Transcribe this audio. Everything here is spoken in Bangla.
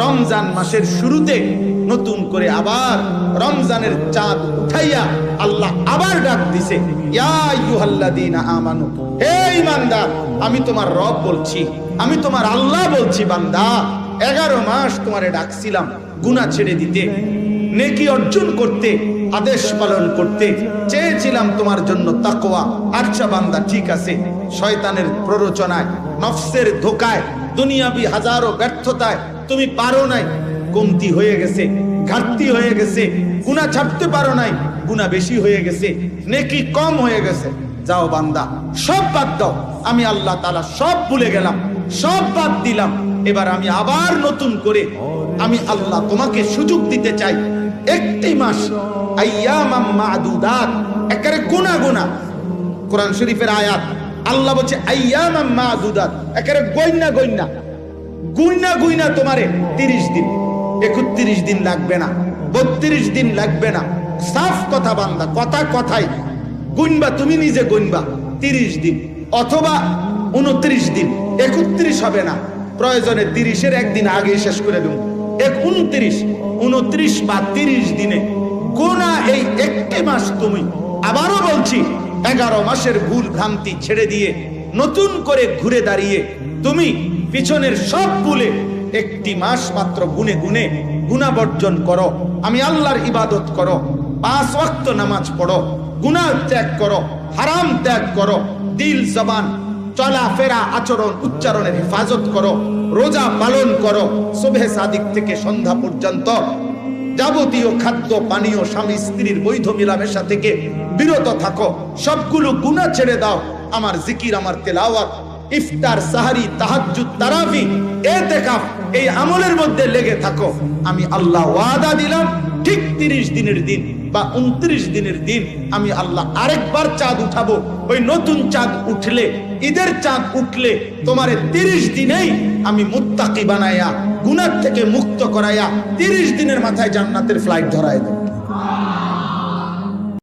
রমজান মাসের শুরুতে নতুন করে আবার রমজানের চাঁদ উঠাইয়া আল্লাহ আবার ডাক দিছে, ইয়া আইয়ুহাল্লাযীনা আমানু, হে ঈমানদার, আমি তোমার রব বলছি, আমি তোমার আল্লাহ বলছি, বান্দা 11 মাস তোমারে ডাকছিলাম গুনাহ ছেড়ে দিতে, নেকি অর্জন করতে, আদেশ পালন করতে চেয়েছিলাম তোমার জন্য তাকওয়া। আচ্ছা বান্দা, ঠিক আছে, শয়তানের প্ররোচনায়, নফসের ধোকায়, দুনিয়াবি হাজারো ব্যর্থতায় তুমি পারো নাই, কমতি হয়ে গেছে, ঘাটতি হয়ে গেছে, গুনাহ ছাড়তে পারো নাই, গুনাহ বেশি হয়ে গেছে, নেকি কম হয়ে গেছে। যাও বান্দা, সব বাদ দাও, আমি আল্লাহ তাআলা সব ভুলে গেলাম, সব বাদ দিলাম। এবার আমি আবার নতুন করে আমি আল্লাহ তোমাকে সুযোগ দিতে চাই। একটি মাস, আইয়ামাম মা'দুদাত, একেবারে গুনাহ গুনাহ। কোরআন শরীফের আয়াত, আল্লাহ বলছে আইয়ামাম মা'দুদাত, একেবারে গয়না গয়না, গুইনা গুইনা তোমারে 30 দিন, 31 দিন লাগবে না, 32 দিন লাগবে না। সাফ কথা বান্দা, কথা কথাই গুনবা, তুমি নিজে গুনবা 30 দিন অথবা 29 দিন, 31 হবে না, প্রয়োজনে 30-এর একদিন আগে শেষ করে দেব। 29 বা 30 দিনে গোনা এই একটি মাস তুমি, আবারও বলছি, 11 মাসের ভুল ভ্রান্তি ছেড়ে দিয়ে নতুন করে ঘুরে দাঁড়িয়ে তুমি পিছনের সব ভুলে একটি মাস মাত্র গুনে গুনে গুনাহ বর্জন করো, আমি আল্লাহর ইবাদত করো, 5 ওয়াক্ত নামাজ পড়ো, গুনাহ ত্যাগ করো, হারাম ত্যাগ করো, দিল জবান চলাফেরা আচরণ উচ্চারণের হেফাজত করো, রোজা পালন করো, সুবহে সাদিক থেকে সন্ধ্যা পর্যন্ত যাবতীয় খাদ্য পানীয় স্বামী স্ত্রীর বৈধ মেলামেশা থেকে বিরত থাকো, সবগুলো গুনাহ ছেড়ে দাও, আমার জিকির, আমার তেলাওয়াত, ইফতার, সাহারি, তাহাজ্জুদ, তারাবি, ইতিকাফ, এই আমলের মধ্যে লেগে থাকো। আমি আল্লাহ ওয়াদা দিলাম, ঠিক 30 দিনের দিন বা 29 দিনের দিন আমি আল্লাহ আরেকবার চাঁদ উঠাবো। ওই নতুন চাঁদ উঠলে, ঈদের চাঁদ উঠলে তোমারে 30 দিনেই আমি মুত্তাকি বানায়া, গুনাহ থেকে মুক্ত করাইয়া 30 দিনের মাথায় জান্নাতের ফ্লাইট ধরায় দেব।